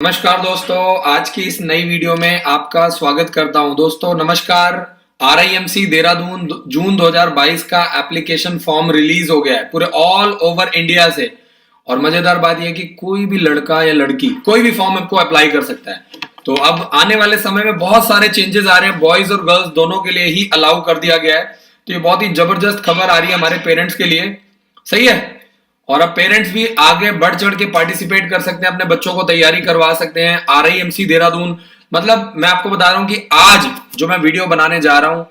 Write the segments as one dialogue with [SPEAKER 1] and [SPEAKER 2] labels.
[SPEAKER 1] नमस्कार दोस्तों, आज की इस नई वीडियो में आपका स्वागत करता हूं। दोस्तों नमस्कार। RIMC देहरादून जून 2022 का एप्लीकेशन फॉर्म रिलीज हो गया है पूरे ऑल ओवर इंडिया से। और मजेदार बात यह है कि कोई भी लड़का या लड़की कोई भी फॉर्म आपको अप्लाई कर सकता है। तो अब आने वाले समय में बहुत सारे चेंजेस आ रहे हैं, बॉयज और गर्ल्स दोनों के लिए ही अलाउ कर दिया गया है। तो ये बहुत ही जबरदस्त खबर आ रही है हमारे पेरेंट्स के लिए। सही है। और अब पेरेंट्स भी आगे बढ़ चढ़ के पार्टिसिपेट कर सकते हैं, अपने बच्चों को तैयारी करवा सकते हैं। RIMC देहरादून, मतलब मैं आपको बता रहा हूं कि आज जो मैं वीडियो बनाने जा रहा हूं,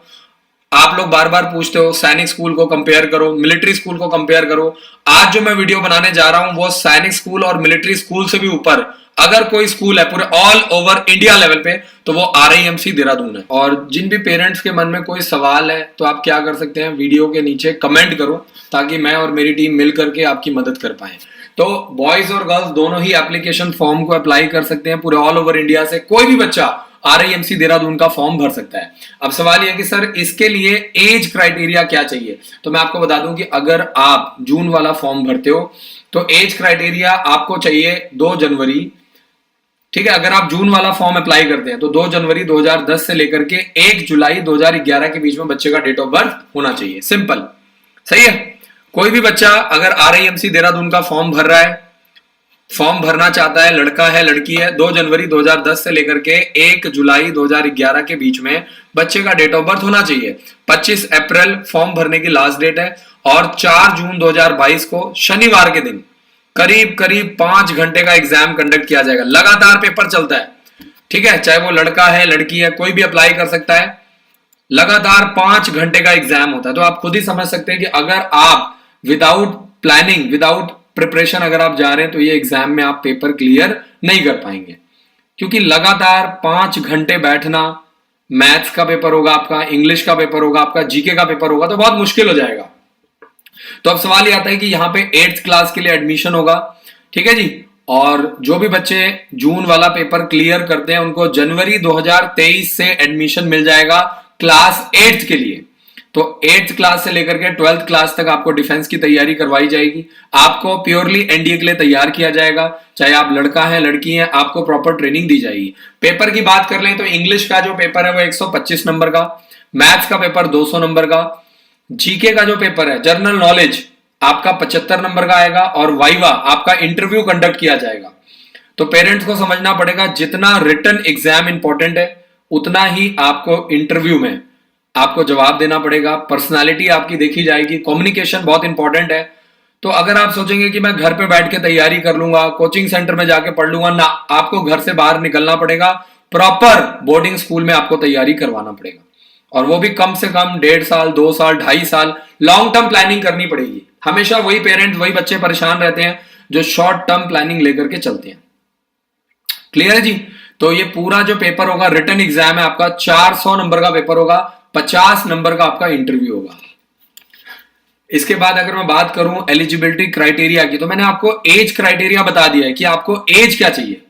[SPEAKER 1] आप लोग बार बार पूछते हो सैनिक स्कूल को कंपेयर करो, मिलिट्री स्कूल को कंपेयर करो। आज जो मैं वीडियो बनाने जा रहा हूं वो सैनिक स्कूल और मिलिट्री स्कूल से भी ऊपर अगर कोई स्कूल है पूरे ऑल ओवर इंडिया लेवल पे तो वो RIMC देहरादून है। और जिन भी पेरेंट्स के मन में कोई सवाल है तो आप क्या कर सकते हैं, वीडियो के नीचे कमेंट करो ताकि मैं और मेरी टीम मिल करके आपकी मदद कर पाए। तो बॉयज और गर्ल्स दोनों ही एप्लीकेशन फॉर्म को अप्लाई कर सकते हैं। पूरे ऑल ओवर इंडिया से कोई भी बच्चा RIMC देहरादून का फॉर्म भर सकता है। अब सवाल यह कि सर इसके लिए एज क्राइटेरिया क्या चाहिए, तो मैं आपको बता दूं कि अगर आप जून वाला फॉर्म भरते हो तो एज क्राइटेरिया आपको चाहिए 2 जनवरी। ठीक है, अगर आप जून वाला फॉर्म अप्लाई करते हैं तो 2 जनवरी 2010 से लेकर के 1 जुलाई 2011 के बीच में बच्चे का डेट ऑफ बर्थ होना चाहिए। सिंपल। सही है। कोई भी बच्चा अगर RIMC देहरादून का फॉर्म भर रहा है, फॉर्म भरना चाहता है, लड़का है लड़की है, 2 जनवरी 2010 से लेकर के 1 जुलाई 2011 के बीच में बच्चे का डेट ऑफ बर्थ होना चाहिए। 25 अप्रैल फॉर्म भरने की लास्ट डेट है और 4 जून 2022 को शनिवार के दिन करीब करीब 5 घंटे का एग्जाम कंडक्ट किया जाएगा। लगातार पेपर चलता है। ठीक है, चाहे वो लड़का है लड़की है, कोई भी अप्लाई कर सकता है। लगातार 5 घंटे का एग्जाम होता है। तो आप खुद ही समझ सकते हैं कि अगर आप विदाउट प्लानिंग, विदाउट प्रिपरेशन अगर आप जा रहे हैं तो ये एग्जाम में आप पेपर क्लियर नहीं कर पाएंगे, क्योंकि लगातार 5 घंटे बैठना, मैथ्स का पेपर होगा आपका, इंग्लिश का पेपर होगा आपका, जीके का पेपर होगा, तो बहुत मुश्किल हो जाएगा। तो अब सवाल ये आता है कि यहाँ पे 8th क्लास के लिए एडमिशन होगा। ठीक है जी। और जो भी बच्चे जून वाला पेपर क्लियर करते हैं उनको जनवरी 2023 से एडमिशन मिल जाएगा क्लास 8th के लिए। तो 8th क्लास से लेकर के 12th क्लास तक आपको डिफेंस की तैयारी करवाई जाएगी। आपको प्योरली NDA के लिए तैयार किया जाएगा। चाहे आप लड़का है लड़की है, आपको प्रॉपर ट्रेनिंग दी जाएगी। पेपर की बात कर लें तो इंग्लिश का जो पेपर है वो 125 नंबर का, मैथ्स का पेपर 200 नंबर का, जीके का जो पेपर है जनरल नॉलेज आपका 75 नंबर का आएगा और वाइवा आपका इंटरव्यू कंडक्ट किया जाएगा। तो पेरेंट्स को समझना पड़ेगा जितना रिटन एग्जाम इंपॉर्टेंट है उतना ही आपको इंटरव्यू में आपको जवाब देना पड़ेगा। पर्सनालिटी आपकी देखी जाएगी, कम्युनिकेशन बहुत इंपॉर्टेंट है। तो अगर आप सोचेंगे कि मैं घर पे बैठ के तैयारी कर लूंगा, कोचिंग सेंटर में जाके पढ़ लूंगा, ना, आपको घर से बाहर निकलना पड़ेगा। प्रॉपर बोर्डिंग स्कूल में आपको तैयारी करवाना पड़ेगा और वो भी कम से कम 1.5 साल 2 साल 2.5 साल लॉन्ग टर्म प्लानिंग करनी पड़ेगी। हमेशा वही पेरेंट्स वही बच्चे परेशान रहते हैं जो शॉर्ट टर्म प्लानिंग लेकर के चलते हैं। क्लियर है जी। तो ये पूरा जो पेपर होगा रिटन एग्जाम है आपका, 400 नंबर का पेपर होगा, 50 नंबर का आपका इंटरव्यू होगा। इसके बाद अगर मैं बात करूं एलिजिबिलिटी क्राइटेरिया की, तो मैंने आपको एज क्राइटेरिया बता दिया है कि आपको एज क्या चाहिए।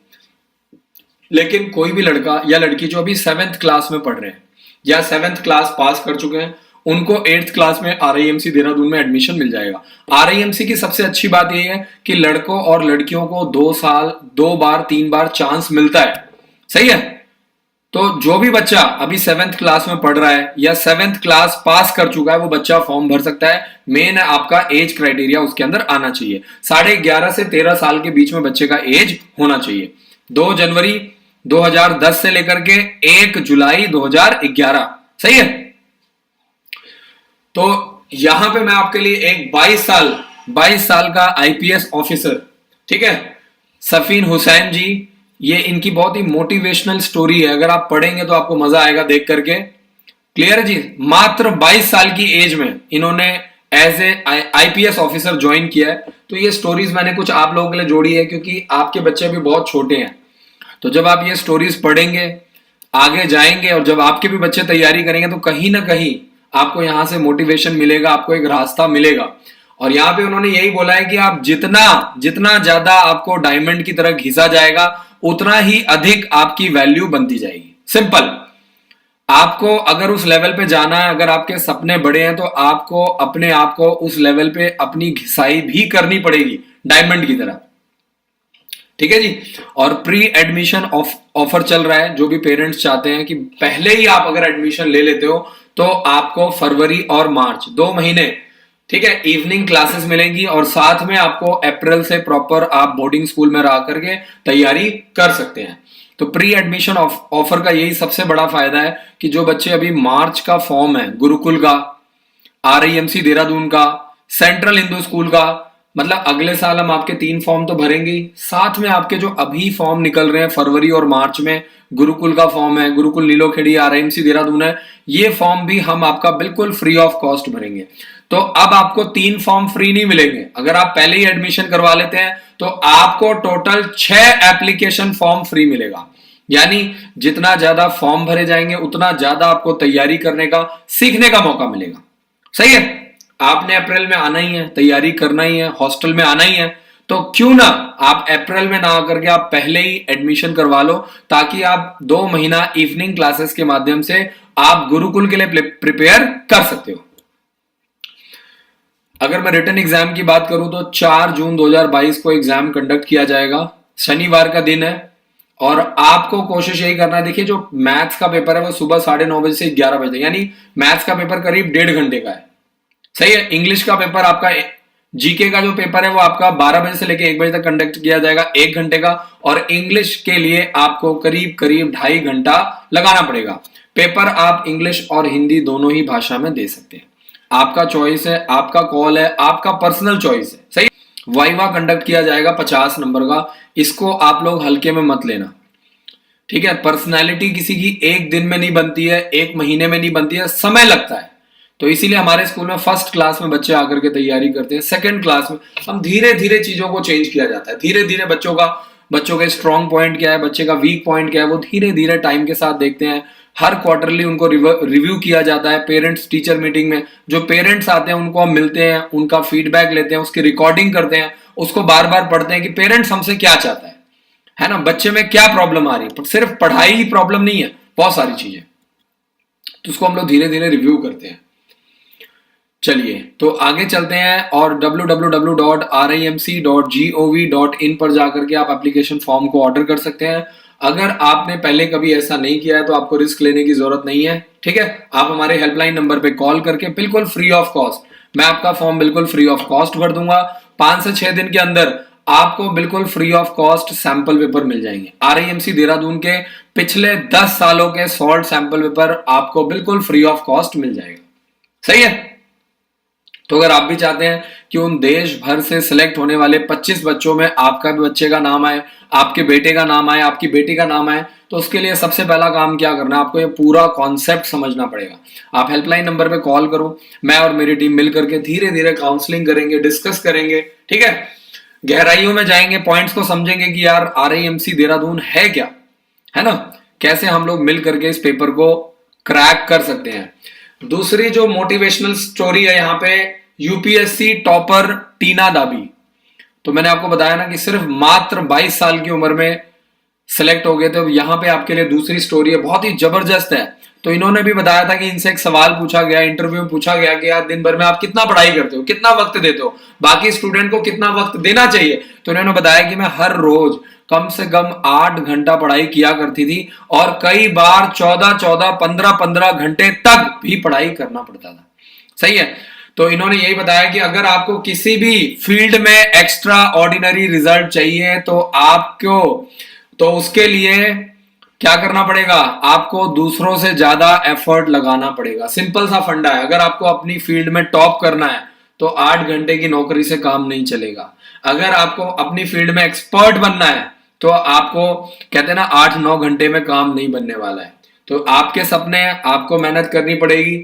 [SPEAKER 1] लेकिन कोई भी लड़का या लड़की जो अभी 7th क्लास में पढ़ रहे हैं या 7th क्लास पास कर चुके हैं उनको 8th क्लास में RIMC देहरादून में एडमिशन मिल जाएगा। RIMC की सबसे अच्छी बात यह है कि लड़कों और लड़कियों को 2 साल 2 बार 3 बार चांस मिलता है। सही है। तो जो भी बच्चा अभी 7th क्लास में पढ़ रहा है या 7th क्लास पास कर चुका है वो बच्चा फॉर्म भर सकता है। मेन है आपका एज क्राइटेरिया उसके अंदर आना चाहिए। 11.5 से 13 साल के बीच में बच्चे का एज होना चाहिए। 2 जनवरी 2010 से लेकर के 1 जुलाई 2011। सही है। तो यहां पे मैं आपके लिए एक 22 साल का IPS ऑफिसर, ठीक है, सफीन हुसैन जी, ये इनकी बहुत ही मोटिवेशनल स्टोरी है। अगर आप पढ़ेंगे तो आपको मजा आएगा देख करके। क्लियर है जी। मात्र 22 साल की एज में इन्होंने as a IPS officer join किया है। तो ये स्टोरीज मैंने कुछ आप लोगों के लिए जोड़ी है क्योंकि आपके बच्चे अभी बहुत छोटे हैं। तो जब आप ये स्टोरीज पढ़ेंगे, आगे जाएंगे और जब आपके भी बच्चे तैयारी करेंगे तो कहीं ना कहीं आपको यहां से मोटिवेशन मिलेगा, आपको एक रास्ता मिलेगा। और यहां पे उन्होंने यही बोला है कि आप जितना ज्यादा आपको डायमंड की तरह घिसा जाएगा उतना ही अधिक आपकी वैल्यू बनती जाएगी। सिंपल। आपको अगर उस लेवल पे जाना है, अगर आपके सपने बड़े हैं तो आपको अपने आप को उस लेवल पे अपनी घिसाई भी करनी पड़ेगी डायमंड की तरह। ठीक है जी। और प्री एडमिशन ऑफर चल रहा है, जो भी पेरेंट्स चाहते हैं कि पहले ही आप अगर एडमिशन ले लेते हो तो आपको फरवरी और मार्च 2 महीने, ठीक है, इवनिंग क्लासेस मिलेंगी और साथ में आपको अप्रैल से प्रॉपर आप बोर्डिंग स्कूल में रह करके तैयारी कर सकते हैं। तो प्री एडमिशन ऑफर का यही सबसे बड़ा फायदा है कि जो बच्चे अभी मार्च का फॉर्म है गुरुकुल का, RIMC देहरादून का, सेंट्रल हिंदू स्कूल का, मतलब अगले साल हम आपके 3 फॉर्म तो भरेंगे ही, साथ में आपके जो अभी फॉर्म निकल रहे हैं फरवरी और मार्च में, गुरुकुल का फॉर्म है, गुरुकुल नीलोखेड़ी RIMC देहरादून है, ये फॉर्म भी हम आपका बिल्कुल फ्री ऑफ कॉस्ट भरेंगे। तो अब आपको 3 फॉर्म फ्री नहीं मिलेंगे, अगर आप पहले ही एडमिशन करवा लेते हैं तो आपको टोटल 6 एप्लीकेशन फॉर्म फ्री मिलेगा। यानी जितना ज्यादा फॉर्म भरे जाएंगे उतना ज्यादा आपको तैयारी करने का, सीखने का मौका मिलेगा। सही है, आपने अप्रैल में आना ही है, तैयारी करना ही है, हॉस्टल में आना ही है, तो क्यों ना आप अप्रैल में ना आकर के आप पहले ही एडमिशन करवा लो, ताकि आप 2 महीना इवनिंग क्लासेस के माध्यम से आप गुरुकुल के लिए प्रिपेयर कर सकते हो। अगर मैं रिटन एग्जाम की बात करूं तो 4 जून 2022 को एग्जाम कंडक्ट किया जाएगा, शनिवार का दिन है, और आपको कोशिश यही करना है। देखिए, जो मैथ्स का पेपर है वो सुबह 9:30 बजे से 11 बजे, यानी मैथ्स का पेपर करीब 1.5 घंटे का है। सही है। इंग्लिश का पेपर आपका, जीके का जो पेपर है वो आपका 12 बजे से लेकर 1 बजे तक कंडक्ट किया जाएगा, 1 घंटे का, और इंग्लिश के लिए आपको करीब करीब 2.5 घंटा लगाना पड़ेगा। पेपर आप इंग्लिश और हिंदी दोनों ही भाषा में दे सकते हैं, आपका चॉइस है, आपका कॉल है, आपका पर्सनल चॉइस है। सही। वाइवा कंडक्ट किया जाएगा 50 नंबर का, इसको आप लोग हल्के में मत लेना, ठीक है। पर्सनैलिटी किसी की एक दिन में नहीं बनती है, 1 महीने में नहीं बनती है, समय लगता है। तो इसीलिए हमारे स्कूल में फर्स्ट क्लास में बच्चे आकर के तैयारी करते हैं, सेकंड क्लास में हम धीरे धीरे चीजों को चेंज किया जाता है, धीरे धीरे बच्चों के स्ट्रॉन्ग पॉइंट क्या है, बच्चे का वीक पॉइंट क्या है, वो धीरे धीरे टाइम के साथ देखते हैं। हर क्वार्टरली उनको रिव्यू किया जाता है पेरेंट्स टीचर मीटिंग में। जो पेरेंट्स आते हैं उनको हम मिलते हैं, उनका फीडबैक लेते हैं, उसकी रिकॉर्डिंग करते हैं, उसको बार बार पढ़ते हैं कि पेरेंट्स हमसे क्या चाहता है ना, बच्चे में क्या प्रॉब्लम आ रही है। सिर्फ पढ़ाई ही प्रॉब्लम नहीं है, बहुत सारी चीजें, तो उसको हम लोग धीरे धीरे रिव्यू करते हैं। चलिए तो आगे चलते हैं, और www.rimc.gov.in पर जाकर के आप एप्लीकेशन फॉर्म को ऑर्डर कर सकते हैं। अगर आपने पहले कभी ऐसा नहीं किया है तो आपको रिस्क लेने की जरूरत नहीं है, ठीक है। आप हमारे हेल्पलाइन नंबर पे कॉल करके बिल्कुल फ्री ऑफ कॉस्ट मैं आपका फॉर्म बिल्कुल फ्री ऑफ कॉस्ट भर दूंगा। 5 से 6 दिन के अंदर आपको बिल्कुल free of cost sample paper मिल जाएंगे। RIMC देहरादून के पिछले 10 सालों के सॉल्ट सैंपल पेपर आपको बिल्कुल फ्री ऑफ कॉस्ट मिल जाएगा। सही है। तो अगर आप भी चाहते हैं कि उन देश भर से सिलेक्ट होने वाले 25 बच्चों में आपका भी बच्चे का नाम आए, आपके बेटे का नाम आए, आपकी बेटी का नाम आए, तो उसके लिए सबसे पहला काम क्या करना है, आपको ये पूरा कॉन्सेप्ट समझना पड़ेगा। आप हेल्पलाइन नंबर पे कॉल करो, मैं और मेरी टीम मिल करके धीरे धीरे काउंसलिंग करेंगे, डिस्कस करेंगे, ठीक है। गहराइयों में जाएंगे, पॉइंट्स को समझेंगे कि यार RIMC देहरादून है क्या, है ना, कैसे हम लोग मिल करके इस पेपर को क्रैक कर सकते हैं। दूसरी जो मोटिवेशनल स्टोरी है यहाँ पे, UPSC टॉपर टीना दाबी। तो मैंने आपको बताया ना कि सिर्फ मात्र 22 साल की उम्र में सिलेक्ट हो गए थे। तो यहाँ पे आपके लिए दूसरी स्टोरी है, बहुत ही जबरदस्त है। तो इन्होंने भी बताया था कि इनसे एक सवाल पूछा गया, इंटरव्यू में पूछा गया कि यार दिन भर में आप कितना पढ़ाई करते हो, कितना वक्त देते हो, बाकी स्टूडेंट को कितना वक्त देना चाहिए। तो इन्होंने बताया कि मैं हर रोज कम से कम 8 घंटा पढ़ाई किया करती थी, और कई बार 14-14, 15-15 घंटे तक भी पढ़ाई करना पड़ता था। सही है। तो इन्होंने यही बताया कि अगर आपको किसी भी फील्ड में एक्स्ट्रा ऑर्डिनरी रिजल्ट चाहिए तो उसके लिए क्या करना पड़ेगा, आपको दूसरों से ज्यादा एफर्ट लगाना पड़ेगा। सिंपल सा फंडा है, अगर आपको अपनी फील्ड में टॉप करना है तो 8 घंटे की नौकरी से काम नहीं चलेगा। अगर आपको अपनी फील्ड में एक्सपर्ट बनना है तो आपको कहते हैं ना 8-9 घंटे में काम नहीं बनने वाला है। तो आपके सपने, आपको मेहनत करनी पड़ेगी,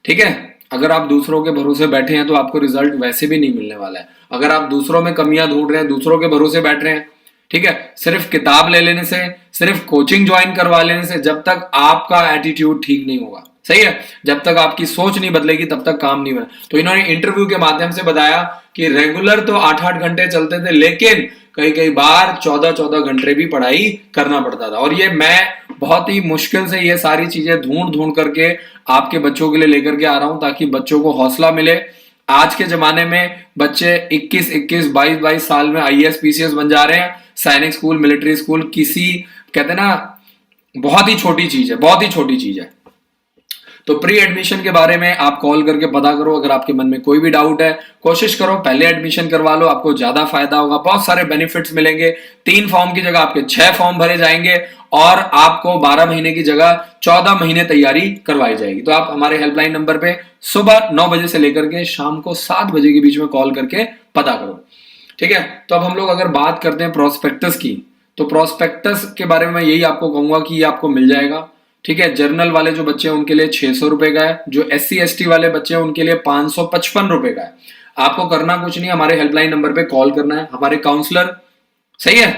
[SPEAKER 1] ठीक है। अगर आप दूसरों के भरोसे बैठे हैं तो आपको रिजल्ट वैसे भी नहीं मिलने वाला है। अगर आप दूसरों में कमियां ढूंढ रहे हैं, दूसरों के भरोसे बैठ रहे हैं, ठीक है, सिर्फ किताब ले लेने से, सिर्फ कोचिंग ज्वाइन करवा लेने से, जब तक आपका एटीट्यूड ठीक नहीं होगा, सही है, जब तक आपकी सोच नहीं बदलेगी तब तक काम नहीं बना। तो इन्होंने इंटरव्यू के माध्यम से बताया कि रेगुलर तो 8-8 घंटे चलते थे, लेकिन कई बार 14-14 घंटे भी पढ़ाई करना पड़ता था। और ये मैं बहुत ही मुश्किल से ये सारी चीजें ढूंढ करके आपके बच्चों के लिए लेकर के आ रहा हूं, ताकि बच्चों को हौसला मिले। आज के जमाने में बच्चे 21-22 साल में IAS PCS बन जा रहे हैं, सैनिक स्कूल, मिलिट्री स्कूल, किसी कहते हैं ना बहुत ही छोटी चीज है, बहुत ही छोटी चीज है। तो प्री एडमिशन के बारे में आप कॉल करके पता करो। अगर आपके मन में कोई भी डाउट है, कोशिश करो पहले एडमिशन करवा लो, आपको ज्यादा फायदा होगा, बहुत सारे बेनिफिट्स मिलेंगे। 3 फॉर्म की जगह आपके 6 फॉर्म भरे जाएंगे और आपको 12 महीने की जगह 14 महीने तैयारी करवाई जाएगी। तो आप हमारे हेल्पलाइन नंबर पे सुबह 9 बजे से लेकर के शाम को 7 बजे के बीच में कॉल करके पता करो, ठीक है। तो अब हम लोग अगर बात करते हैं प्रोस्पेक्टस की, तो प्रोस्पेक्टस के बारे में मैं यही आपको कहूंगा कि ये आपको मिल जाएगा, ठीक है। जर्नल वाले जो बच्चे हैं उनके लिए 600 रुपए का है, जो SC ST वाले बच्चे हैं उनके लिए 555 रुपए का है। आपको करना कुछ नहीं, हमारे हेल्पलाइन नंबर पे कॉल करना है। हमारे काउंसलर, सही है,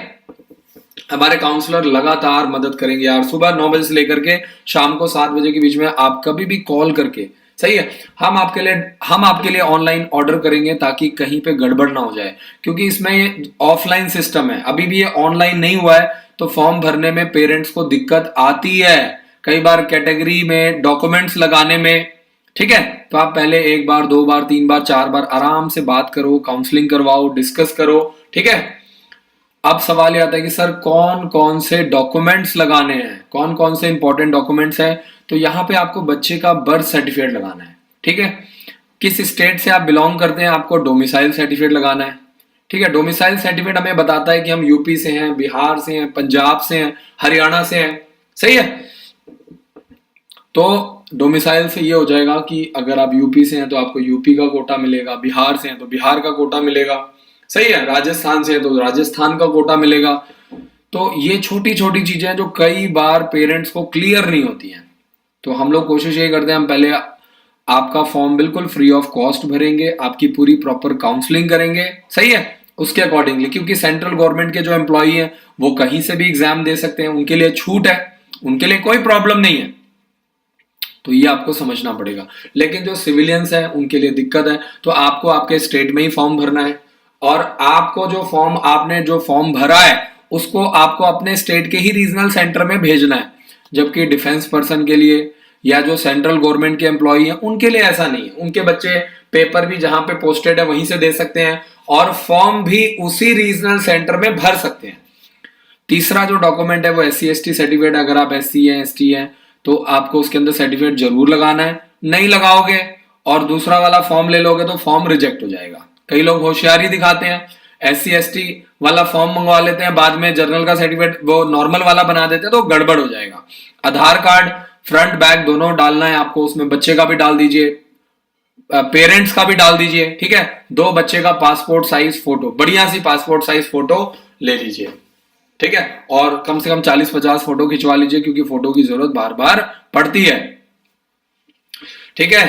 [SPEAKER 1] हमारे काउंसलर लगातार मदद करेंगे यार। सुबह 9 बजे से लेकर के शाम को 7 बजे के बीच में आप कभी भी कॉल करके, सही है, हम आपके लिए ऑनलाइन ऑर्डर करेंगे ताकि कहीं पे गड़बड़ ना हो जाए, क्योंकि इसमें ऑफलाइन सिस्टम है, अभी भी ये ऑनलाइन नहीं हुआ है। तो फॉर्म भरने में पेरेंट्स को दिक्कत आती है कई बार, कैटेगरी में डॉक्यूमेंट्स लगाने में, ठीक है। तो आप पहले 1 बार 2 बार 3 बार 4 बार आराम से बात करो, काउंसलिंग करवाओ, डिस्कस करो, ठीक है। अब सवाल ये आता है कि सर कौन कौन से डॉक्यूमेंट्स लगाने हैं, कौन कौन से इंपॉर्टेंट डॉक्यूमेंट्स हैं। तो यहाँ पे आपको बच्चे का बर्थ सर्टिफिकेट लगाना है, ठीक है। किस स्टेट से आप बिलोंग करते हैं आपको डोमिसाइल सर्टिफिकेट लगाना है, ठीक है। डोमिसाइल सर्टिफिकेट हमें बताता है कि हम यूपी से हैं, बिहार से हैं, पंजाब से हैं, हरियाणा से हैं, सही है। तो डोमिसाइल से ये हो जाएगा कि अगर आप यूपी से हैं तो आपको यूपी का कोटा मिलेगा, बिहार से हैं तो बिहार का कोटा मिलेगा, सही है, राजस्थान से है तो राजस्थान का कोटा मिलेगा। तो ये छोटी छोटी चीजें हैं जो कई बार पेरेंट्स को क्लियर नहीं होती हैं। तो हम लोग कोशिश ये करते हैं, हम पहले आपका फॉर्म बिल्कुल फ्री ऑफ कॉस्ट भरेंगे, आपकी पूरी प्रॉपर काउंसलिंग करेंगे, सही है, उसके अकॉर्डिंगली। क्योंकि सेंट्रल गवर्नमेंट के जो एम्प्लॉई हैं वो कहीं से भी एग्जाम दे सकते हैं, उनके लिए छूट है, उनके लिए कोई प्रॉब्लम नहीं है। तो ये आपको समझना पड़ेगा। लेकिन जो सिविलियंस हैं उनके लिए दिक्कत है। तो आपको आपके स्टेट में ही फॉर्म भरना है और आपको आपने जो फॉर्म भरा है उसको आपको अपने स्टेट के ही रीजनल सेंटर में भेजना है। जबकि डिफेंस पर्सन के लिए या जो सेंट्रल गवर्नमेंट के एम्प्लॉई हैं उनके लिए ऐसा नहीं है। उनके बच्चे पेपर भी जहां पे पोस्टेड है वहीं से दे सकते हैं और फॉर्म भी उसी रीजनल सेंटर में भर सकते हैं। तीसरा जो डॉक्यूमेंट है वो SC ST सर्टिफिकेट। अगर आप SC हैं, ST हैं तो आपको उसके अंदर सर्टिफिकेट जरूर लगाना है। नहीं लगाओगे और दूसरा वाला फॉर्म ले लोगे तो फॉर्म रिजेक्ट हो जाएगा। कई लोग होशियारी दिखाते हैं, SC ST वाला फॉर्म मंगवा लेते हैं, बाद में जर्नल का सर्टिफिकेट वो नॉर्मल वाला बना देते हैं, तो गड़बड़ हो जाएगा। आधार कार्ड फ्रंट बैक दोनों डालना है आपको, उसमें बच्चे का भी डाल दीजिए, पेरेंट्स का भी डाल दीजिए, ठीक है। 2 बच्चे का पासपोर्ट साइज फोटो, बढ़िया सी पासपोर्ट साइज फोटो ले लीजिए, ठीक है। और कम से कम 40-50 फोटो खिंचवा लीजिए, क्योंकि फोटो की जरूरत बार बार पड़ती है, ठीक है।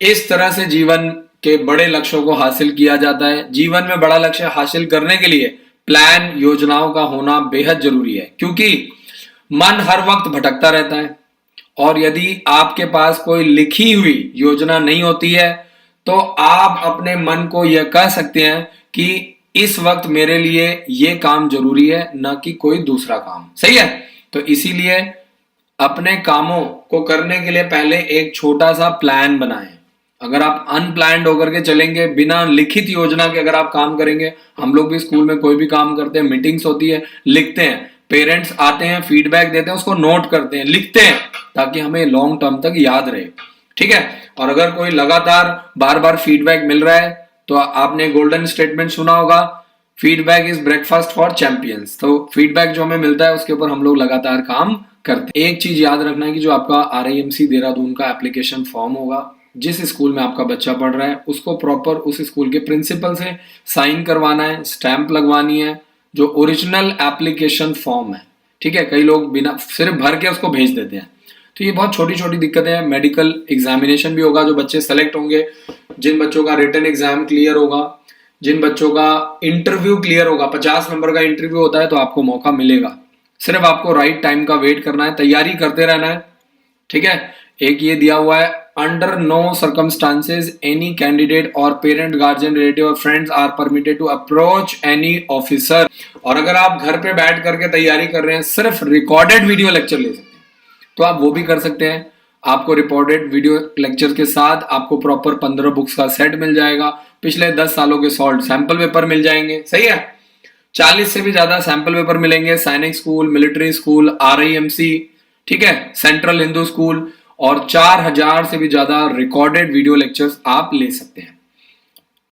[SPEAKER 1] इस तरह से जीवन के बड़े लक्ष्यों को हासिल किया जाता है। जीवन में बड़ा लक्ष्य हासिल करने के लिए प्लान, योजनाओं का होना बेहद जरूरी है, क्योंकि मन हर वक्त भटकता रहता है और यदि आपके पास कोई लिखी हुई योजना नहीं होती है तो आप अपने मन को यह कह सकते हैं कि इस वक्त मेरे लिए यह काम जरूरी है, ना कि कोई दूसरा काम, सही है। तो इसीलिए अपने कामों को करने के लिए पहले एक छोटा सा प्लान बनाएं। अगर आप अनप्लान्ड होकर के चलेंगे, बिना लिखित योजना के अगर आप काम करेंगे, हम लोग भी स्कूल में कोई भी काम करते हैं, मीटिंग्स होती है, लिखते हैं, पेरेंट्स आते हैं, फीडबैक देते हैं, उसको नोट करते हैं, लिखते हैं, ताकि हमें लॉन्ग टर्म तक याद रहे, ठीक है। और अगर कोई लगातार बार बार फीडबैक मिल रहा है तो आपने गोल्डन स्टेटमेंट सुना होगा, feedback is breakfast for champions. तो फीडबैक जो हमें मिलता है उसके ऊपर हम लोग लगातार काम करते हैं। एक चीज याद रखना है कि जो आपका RIMC देहरादून का एप्लीकेशन फॉर्म होगा, जिस स्कूल में आपका बच्चा पढ़ रहा है उसको प्रॉपर उस स्कूल के प्रिंसिपल से साइन करवाना है, स्टैंप लगवानी है, जो ओरिजिनल एप्लीकेशन फॉर्म है, ठीक है। कई लोग बिना सिर्फ भर के उसको भेज देते हैं, तो ये बहुत छोटी छोटी दिक्कतें हैं। मेडिकल एग्जामिनेशन भी होगा, जो बच्चे सेलेक्ट होंगे, जिन बच्चों का रिटन एग्जाम क्लियर होगा, जिन बच्चों का इंटरव्यू क्लियर होगा, 50 नंबर का इंटरव्यू होता है, तो आपको मौका मिलेगा। सिर्फ आपको राइट टाइम का वेट करना है, तैयारी करते रहना है, ठीक है। एक ये दिया हुआ है, under no circumstances any candidate और पेरेंट, गार्जियन, रिलेटिव और friends are permitted to approach any officer. और अगर आप घर पे बैठ करके तैयारी कर रहे हैं, सिर्फ रिकॉर्डेड वीडियो लेक्चर ले सकते हैं, तो आप वो भी कर सकते हैं। आपको रिकॉर्डेड वीडियो लेक्चर के साथ आपको प्रॉपर 15 बुक्स का सेट मिल जाएगा, पिछले 10 सालों के सॉल्व सैंपल पेपर मिल जाएंगे, सही है। 40 से भी ज्यादा सैंपल पेपर मिलेंगे, सैनिक स्कूल, मिलिट्री स्कूल, RIMC, ठीक है, सेंट्रल हिंदू स्कूल, और 4000 से भी ज्यादा रिकॉर्डेड वीडियो लेक्चर्स आप ले सकते हैं।